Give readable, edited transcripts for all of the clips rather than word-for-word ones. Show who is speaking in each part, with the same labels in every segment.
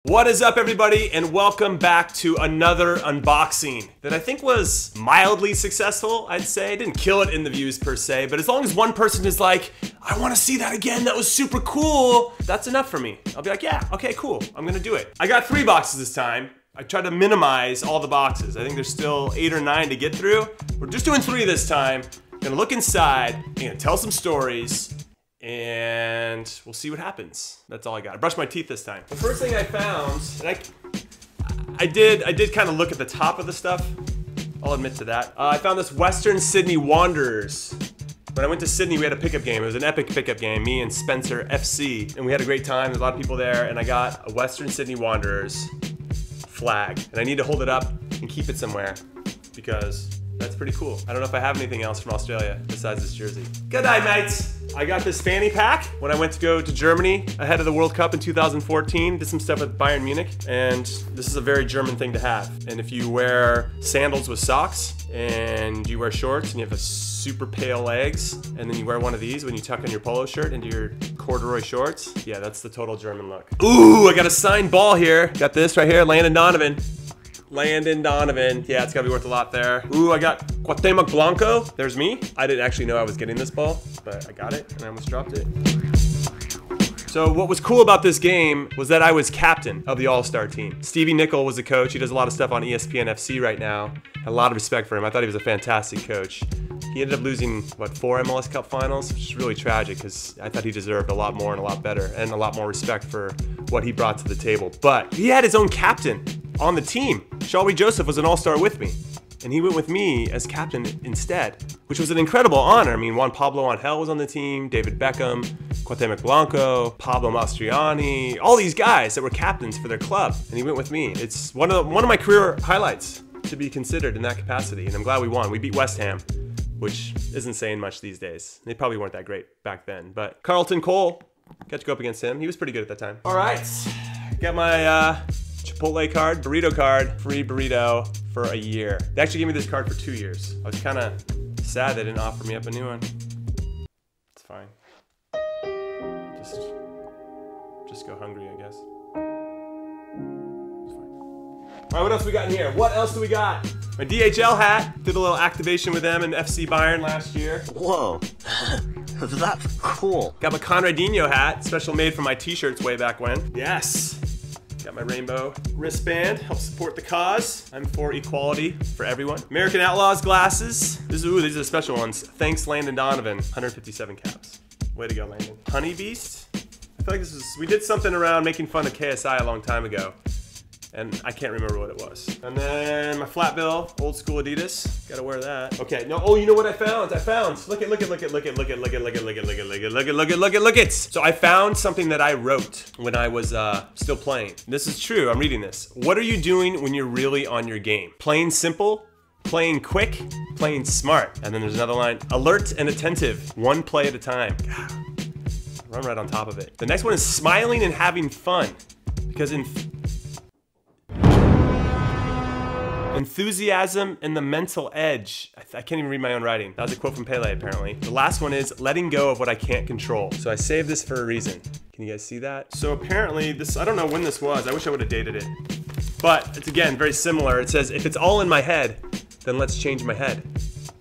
Speaker 1: What is up, everybody, and welcome back to another unboxing that I think was mildly successful, I'd say. I didn't kill it in the views per se, but as long as one person is like, I want to see that again, that was super cool, that's enough for me. I'll be like, yeah, okay, cool, I'm gonna do it. I got 3 boxes this time. I tried to minimize all the boxes. I think there's still 8 or 9 to get through. We're just doing 3 this time. I'm gonna look inside, I'm gonna tell some stories, and we'll see what happens. That's all I got. I brushed my teeth this time. The first thing I found, and I did kind of look at the top of the stuff. I'll admit to that. I found this Western Sydney Wanderers. When I went to Sydney, we had a pickup game. It was an epic pickup game, me and Spencer FC, and we had a great time. There's a lot of people there, and I got a Western Sydney Wanderers flag, and I need to hold it up and keep it somewhere because that's pretty cool. I don't know if I have anything else from Australia besides this jersey. Good night, mates. I got this fanny pack when I went to go to Germany ahead of the World Cup in 2014. Did some stuff with Bayern Munich, and this is a very German thing to have. And if you wear sandals with socks, and you wear shorts, and you have super pale legs, and then you wear one of these when you tuck in your polo shirt into your corduroy shorts, yeah, that's the total German look. Ooh, I got a signed ball here. Got this right here, Landon Donovan. Landon Donovan. Yeah, it's gotta be worth a lot there. Ooh, I got Cuauhtemoc Blanco. There's me. I didn't actually know I was getting this ball, but I got it and I almost dropped it. So what was cool about this game was that I was captain of the All-Star team. Stevie Nicol was the coach. He does a lot of stuff on ESPN FC right now. Had a lot of respect for him. I thought he was a fantastic coach. He ended up losing, what, 4 MLS Cup finals, which is really tragic because I thought he deserved a lot more and a lot better and a lot more respect for what he brought to the table. But he had his own captain on the team. Shalwi Joseph was an all-star with me, and he went with me as captain instead, which was an incredible honor. I mean, Juan Pablo Angel was on the team, David Beckham, Cuauhtemoc Blanco, Pablo Mastroianni, all these guys that were captains for their club, and he went with me. It's one of my career highlights to be considered in that capacity, and I'm glad we won. We beat West Ham, which isn't saying much these days. They probably weren't that great back then, but Carlton Cole, got to go up against him. He was pretty good at that time. All right, got my Chipotle card, burrito card, free burrito for a year. They actually gave me this card for 2 years. I was kind of sad they didn't offer me up a new one. It's fine. Just go hungry, I guess. It's fine. All right, what else we got in here? What else do we got? My DHL hat. Did a little activation with them in FC Bayern last year.
Speaker 2: Whoa. That's cool.
Speaker 1: Got my Conradinho hat, special made for my t-shirts way back when. Yes. Got my rainbow wristband, help support the cause. I'm for equality for everyone. American Outlaws glasses. Ooh, these are special ones. Thanks, Landon Donovan. 157 caps. Way to go, Landon. Honey Beast. I feel like we did something around making fun of KSI a long time ago, and I can't remember what it was. And then my flat bill, old school Adidas. Gotta wear that. Okay, no, oh, you know what I found? Look it. So I found something that I wrote when I was still playing. This is true, I'm reading this. What are you doing when you're really on your game? Playing simple, playing quick, playing smart. And then there's another line, alert and attentive, one play at a time. God, run right on top of it. The next one is smiling and having fun. Because enthusiasm and the mental edge. I can't even read my own writing. That was a quote from Pele, apparently. The last one is letting go of what I can't control. So I saved this for a reason. Can you guys see that? So apparently this, I don't know when this was. I wish I would have dated it. But it's, again, very similar. It says, if it's all in my head, then let's change my head.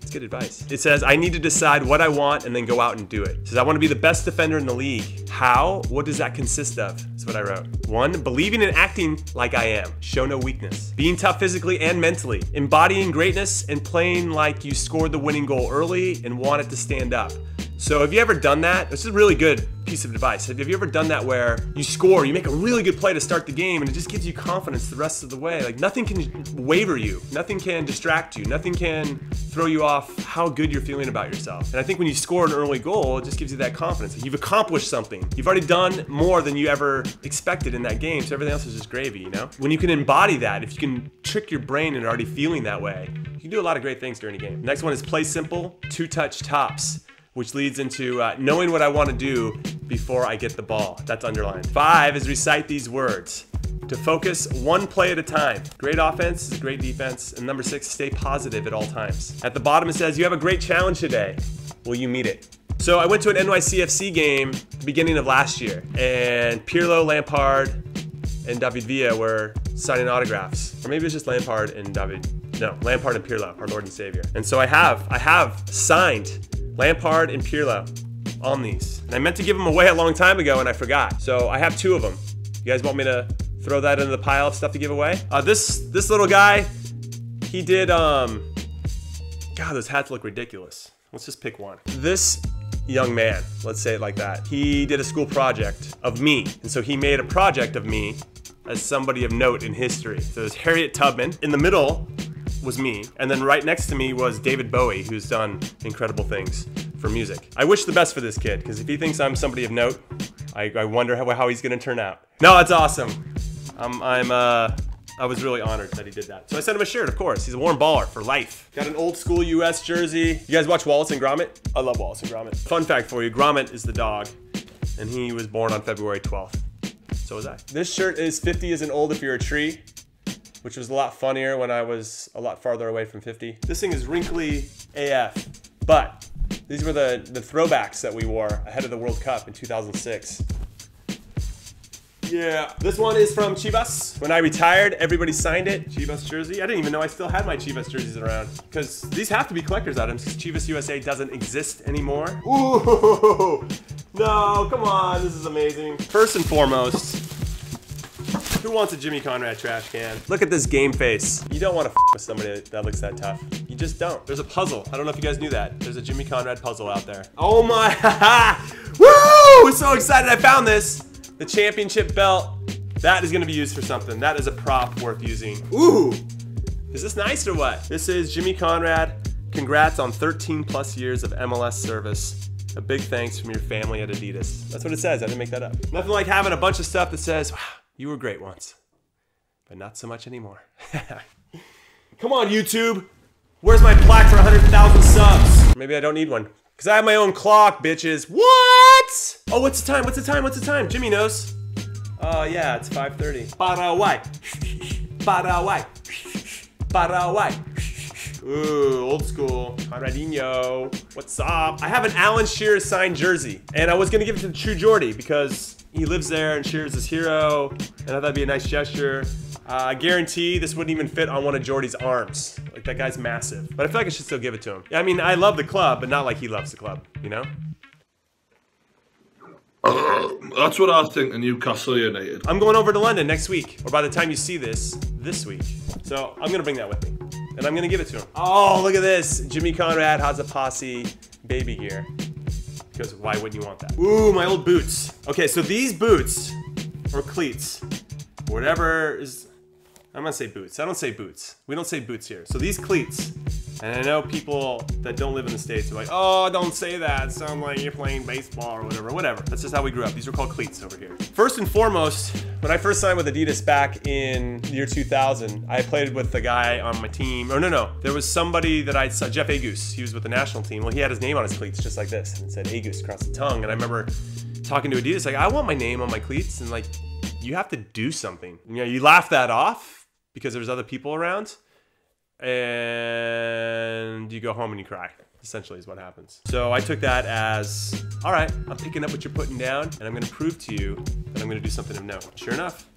Speaker 1: It's good advice. It says, I need to decide what I want and then go out and do it. It says, I want to be the best defender in the league. How? What does that consist of? That's what I wrote. 1, believing and acting like I am. Show no weakness. Being tough physically and mentally. Embodying greatness and playing like you scored the winning goal early and want it to stand up. So have you ever done that? This is a really good piece of advice. Have you ever done that where you score, you make a really good play to start the game, and it just gives you confidence the rest of the way? Like, nothing can waver you. Nothing can distract you. Nothing can throw you off how good you're feeling about yourself. And I think when you score an early goal, it just gives you that confidence. Like, you've accomplished something. You've already done more than you ever expected in that game, so everything else is just gravy, you know? When you can embody that, if you can trick your brain into already feeling that way, you can do a lot of great things during a game. The next one is play simple, 2-touch tops, which leads into knowing what I want to do before I get the ball. That's underlined. 5 is recite these words. To focus one play at a time. Great offense is great defense. And number 6, stay positive at all times. At the bottom it says, you have a great challenge today. Will you meet it? So I went to an NYCFC game at the beginning of last year, and Pirlo, Lampard, and David Villa were signing autographs. Or maybe it was just Lampard and Lampard and Pirlo, our Lord and Savior. And so I have signed Lampard and Pirlo on these. And I meant to give them away a long time ago and I forgot. So I have 2 of them. You guys want me to throw that into the pile of stuff to give away? This little guy, he did, God, those hats look ridiculous. Let's just pick one. This young man, let's say it like that, he did a school project of me. And so he made a project of me as somebody of note in history. So there's Harriet Tubman. In the middle was me. And then right next to me was David Bowie, who's done incredible things for music. I wish the best for this kid, because if he thinks I'm somebody of note, I wonder how he's gonna turn out. No, that's awesome. I was really honored that he did that. So I sent him a shirt, of course. He's a Warmballer for life. Got an old school US jersey. You guys watch Wallace and Gromit? I love Wallace and Gromit. Fun fact for you, Gromit is the dog, and he was born on February 12th. So was I. This shirt is 50 isn't old if you're a tree, which was a lot funnier when I was a lot farther away from 50. This thing is wrinkly AF, but these were the throwbacks that we wore ahead of the World Cup in 2006. Yeah, this one is from Chivas. When I retired, everybody signed it. Chivas jersey. I didn't even know I still had my Chivas jerseys around, because these have to be collector's items because Chivas USA doesn't exist anymore. Ooh, no, come on, this is amazing. First and foremost, who wants a Jimmy Conrad trash can? Look at this game face. You don't want to f with somebody that looks that tough. You just don't. There's a puzzle. I don't know if you guys knew that. There's a Jimmy Conrad puzzle out there. Oh my, woo! So excited I found this. The championship belt, that is gonna be used for something. That is a prop worth using. Ooh, is this nice or what? This is Jimmy Conrad. Congrats on 13 plus years of MLS service. A big thanks from your family at Adidas. That's what it says, I didn't make that up. Nothing like having a bunch of stuff that says, wow, you were great once, but not so much anymore. Come on, YouTube. Where's my plaque for 100,000 subs? Maybe I don't need one, because I have my own clock, bitches. What? Oh, what's the time? What's the time? What's the time? Jimmy knows. Oh, yeah, it's 5:30. Paraguay. Paraguay. Paraguay. Ooh, old school. Conradinho. What's up? I have an Alan Shearer signed jersey, and I was going to give it to the True Geordie because he lives there and Shearer's his hero, and I thought that'd be a nice gesture. I guarantee this wouldn't even fit on one of Geordie's arms. Like, that guy's massive. But I feel like I should still give it to him. I mean, I love the club, but not like he loves the club, you know?
Speaker 3: That's what I think of Newcastle United.
Speaker 1: I'm going over to London next week, or by the time you see this week. So I'm gonna bring that with me, and I'm gonna give it to him. Oh, look at this. Jimmy Conrad has a posse baby gear. Because why wouldn't you want that? Ooh, my old boots. Okay, so these boots, or cleats, whatever is, I'm gonna say boots. I don't say boots. We don't say boots here. So these cleats, and I know people that don't live in the States are like, oh, don't say that. Sound like you're playing baseball or whatever. Whatever. That's just how we grew up. These were called cleats over here. First and foremost, when I first signed with Adidas back in the year 2000, I played with the guy on my team. Or no. There was somebody that I saw, Jeff Agus. He was with the national team. Well, he had his name on his cleats just like this. And it said Agus across the tongue. And I remember talking to Adidas, like, I want my name on my cleats. And like, you have to do something. You know, you laugh that off because there's other people around. And you go home and you cry, essentially is what happens. So I took that as, all right, I'm picking up what you're putting down and I'm gonna prove to you that I'm gonna do something of note. Sure enough,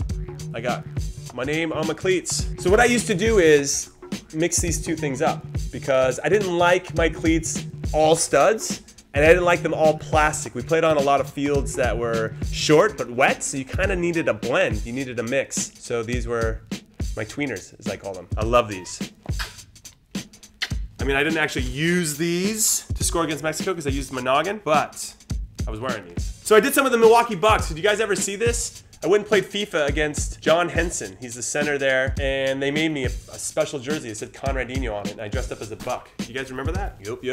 Speaker 1: I got my name on my cleats. So what I used to do is mix these two things up because I didn't like my cleats all studs and I didn't like them all plastic. We played on a lot of fields that were short but wet, so you kind of needed a blend, you needed a mix. So these were my tweeners, as I call them. I love these. I mean, I didn't actually use these to score against Mexico because I used my noggin, but I was wearing these. So I did some of the Milwaukee Bucks. Did you guys ever see this? I went and played FIFA against John Henson. He's the center there, and they made me a special jersey. It said Conradinho on it, and I dressed up as a Buck. You guys remember that? Yup.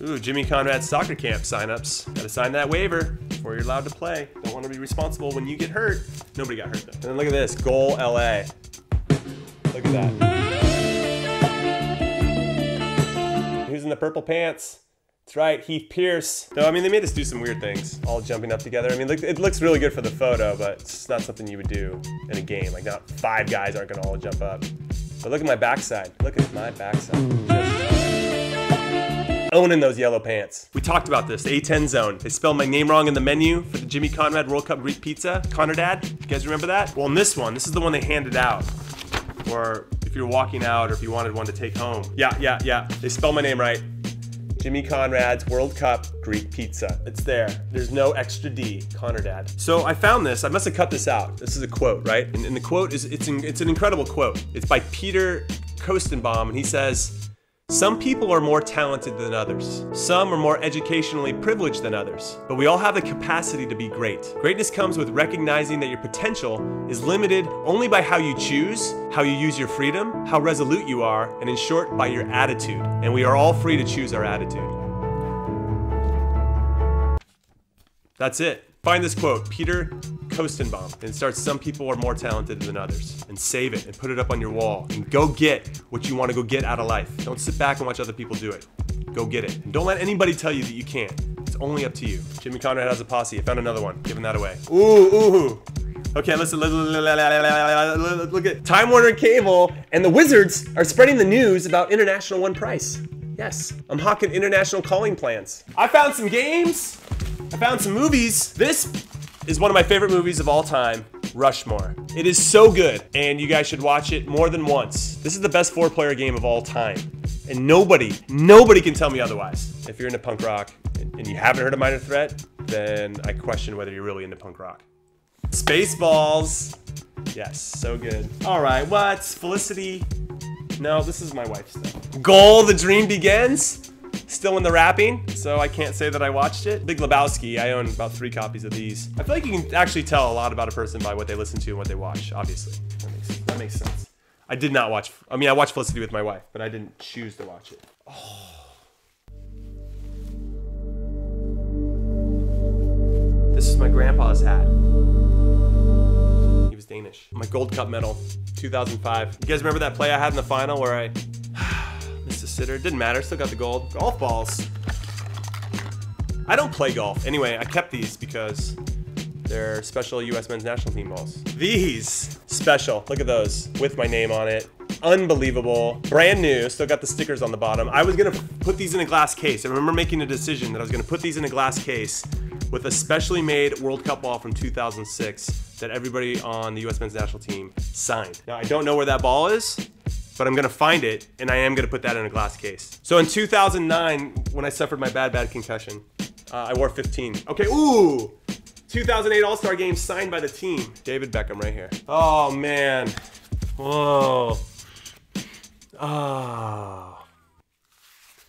Speaker 1: Ooh, Jimmy Conrad soccer camp signups. Gotta sign that waiver before you're allowed to play. Don't want to be responsible when you get hurt. Nobody got hurt though. And then look at this, Goal LA. Look at that. Who's in the purple pants? That's right, Heath Pierce. No, I mean, they made us do some weird things, all jumping up together. I mean, look, it looks really good for the photo, but it's not something you would do in a game. Like, not 5 guys aren't gonna all jump up. But look at my backside. Look at my backside. owning those yellow pants. We talked about this, the A10 zone. They spelled my name wrong in the menu for the Jimmy Conrad World Cup Greek pizza. Conrad, you guys remember that? Well, in this one, this is the one they handed out. Or if you're walking out or if you wanted one to take home. Yeah. They spell my name right. Jimmy Conrad's World Cup Greek pizza. It's there. There's no extra D, Conrad. So I found this. I must have cut this out. This is a quote, right? And the quote is, it's an incredible quote. It's by Peter Kostenbaum, and he says, "Some people are more talented than others. Some are more educationally privileged than others. But we all have the capacity to be great. Greatness comes with recognizing that your potential is limited only by how you choose, how you use your freedom, how resolute you are, and in short, by your attitude. And we are all free to choose our attitude." That's it. Find this quote, Peter Kostenbaum, and it starts, "Some people are more talented than others," and save it and put it up on your wall and go get what you want to go get out of life. Don't sit back and watch other people do it. Go get it. And don't let anybody tell you that you can't. It's only up to you. Jimmy Conrad has a posse. I found another one. Giving that away. Ooh. Okay, listen. Look at Time Warner Cable and the Wizards are spreading the news about international one price. Yes, I'm hawking international calling plans. I found some games. I found some movies. This is one of my favorite movies of all time, Rushmore. It is so good, and you guys should watch it more than once. This is the best 4-player game of all time, and nobody can tell me otherwise. If you're into punk rock and you haven't heard of Minor Threat, then I question whether you're really into punk rock. Spaceballs. Yes, so good. All right, what? Felicity? No, this is my wife's stuff. Goal, The Dream Begins. Still in the wrapping, so I can't say that I watched it. Big Lebowski, I own about 3 copies of these. I feel like you can actually tell a lot about a person by what they listen to and what they watch, obviously. That makes sense. I did not watch, I watched Felicity with my wife, but I didn't choose to watch it. Oh. This is my grandpa's hat. He was Danish. My Gold Cup medal, 2005. You guys remember that play I had in the final where I missed a sitter? Didn't matter, still got the gold. Golf balls. I don't play golf. Anyway, I kept these because they're special US men's national team balls. These, special, look at those, with my name on it. Unbelievable, brand new, still got the stickers on the bottom. I was gonna put these in a glass case. I remember making a decision that I was gonna put these in a glass case with a specially made World Cup ball from 2006 that everybody on the US men's national team signed. Now, I don't know where that ball is, but I'm gonna find it, and I am gonna put that in a glass case. So in 2009, when I suffered my bad concussion, I wore 15. Okay, ooh! 2008 All-Star Game signed by the team. David Beckham right here. Oh, man. Whoa. Oh.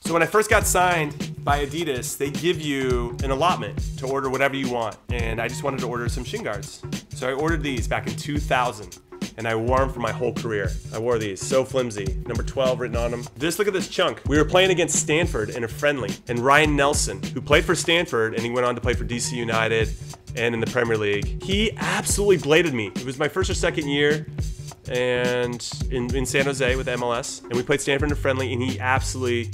Speaker 1: So when I first got signed by Adidas, they give you an allotment to order whatever you want. And I just wanted to order some Shin Guards. So I ordered these back in 2000. And I wore them for my whole career. I wore these, so flimsy. Number 12 written on them. Look at this chunk. We were playing against Stanford in a friendly, and Ryan Nelson, who played for Stanford, and he went on to play for DC United and in the Premier League. He absolutely bladed me. It was my first or second year and in San Jose with MLS, and we played Stanford in a friendly, and he absolutely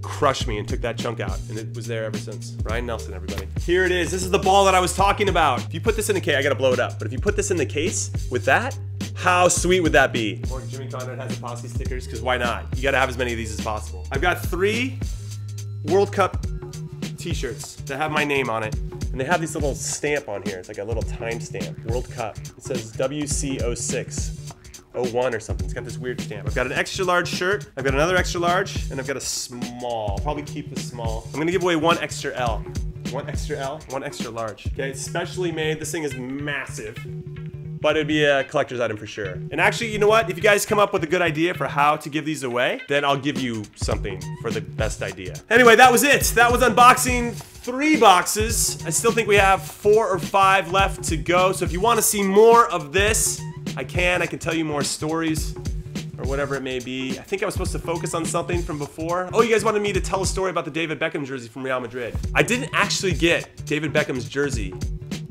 Speaker 1: crushed me and took that chunk out, and it was there ever since. Ryan Nelson, everybody. Here it is. This is the ball that I was talking about. If you put this in the case, I gotta blow it up, but if you put this in the case with that, how sweet would that be? Or Jimmy Conrad has the posse stickers, because why not? You gotta have as many of these as possible. I've got 3 World Cup t-shirts that have my name on it, and they have this little stamp on here. It's like a little time stamp, World Cup. It says WC06. 01 or something. It's got this weird stamp. I've got an extra large shirt, I've got another extra large, and I've got a small. I'll probably keep the small. I'm gonna give away 1 extra L. 1 extra L, 1 extra large. Okay, it's specially made. This thing is massive, but it'd be a collector's item for sure. And actually, you know what? If you guys come up with a good idea for how to give these away, then I'll give you something for the best idea. Anyway, that was it. That was unboxing 3 boxes. I still think we have 4 or 5 left to go. So if you want to see more of this, I can tell you more stories or whatever it may be. I think I was supposed to focus on something from before. Oh, you guys wanted me to tell a story about the David Beckham jersey from Real Madrid. I didn't actually get David Beckham's jersey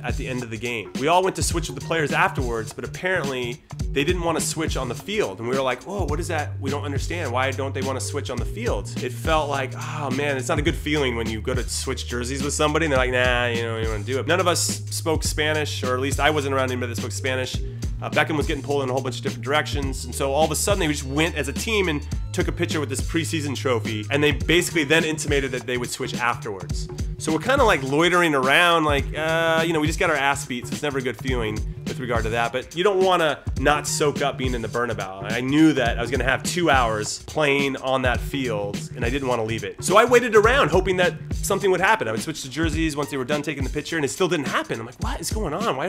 Speaker 1: at the end of the game. We all went to switch with the players afterwards, but apparently they didn't want to switch on the field. And we were like, oh, what is that? We don't understand. Why don't they want to switch on the field? It felt like, oh man, it's not a good feeling when you go to switch jerseys with somebody and they're like, nah, you know, you want to do it. None of us spoke Spanish, or at least I wasn't around anybody that spoke Spanish. Beckham was getting pulled in a whole bunch of different directions, and so all of a sudden they just went as a team and took a picture with this preseason trophy, and they basically then intimated that they would switch afterwards. So we're kind of like loitering around, like, you know, we just got our ass beat, so it's never a good feeling with regard to that, but you don't want to not soak up being in the Burnabout. I knew that I was going to have 2 hours playing on that field, and I didn't want to leave it. So I waited around hoping that something would happen. I would switch to jerseys once they were done taking the picture, and it still didn't happen. I'm like, what is going on?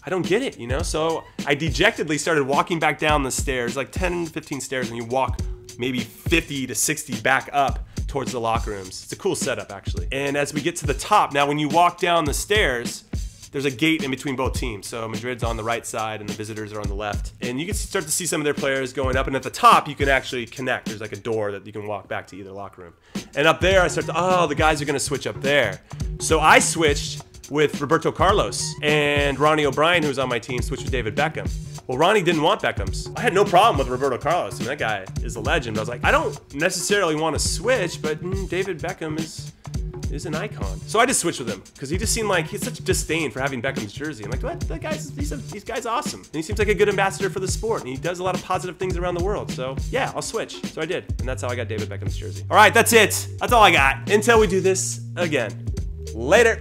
Speaker 1: I don't get it, you know? So I dejectedly started walking back down the stairs, like 10, 15 stairs, and you walk maybe 50 to 60 back up towards the locker rooms. It's a cool setup, actually. And as we get to the top, now when you walk down the stairs, there's a gate in between both teams. So Madrid's on the right side and the visitors are on the left. And you can start to see some of their players going up, and at the top you can actually connect. There's like a door that you can walk back to either locker room. And up there I start to, oh, the guys are gonna switch up there. So I switched with Roberto Carlos, and Ronnie O'Brien, who was on my team, switched with David Beckham. Well, Ronnie didn't want Beckham's. I had no problem with Roberto Carlos. I mean, that guy is a legend. I was like, I don't necessarily want to switch, but David Beckham is an icon. So I just switched with him because he just seemed like he had such disdain for having Beckham's jersey. I'm like, what? That guy's, these guy's awesome. And he seems like a good ambassador for the sport, and he does a lot of positive things around the world. So yeah, I'll switch. So I did, and that's how I got David Beckham's jersey. All right, that's it. That's all I got. Until we do this again. Later.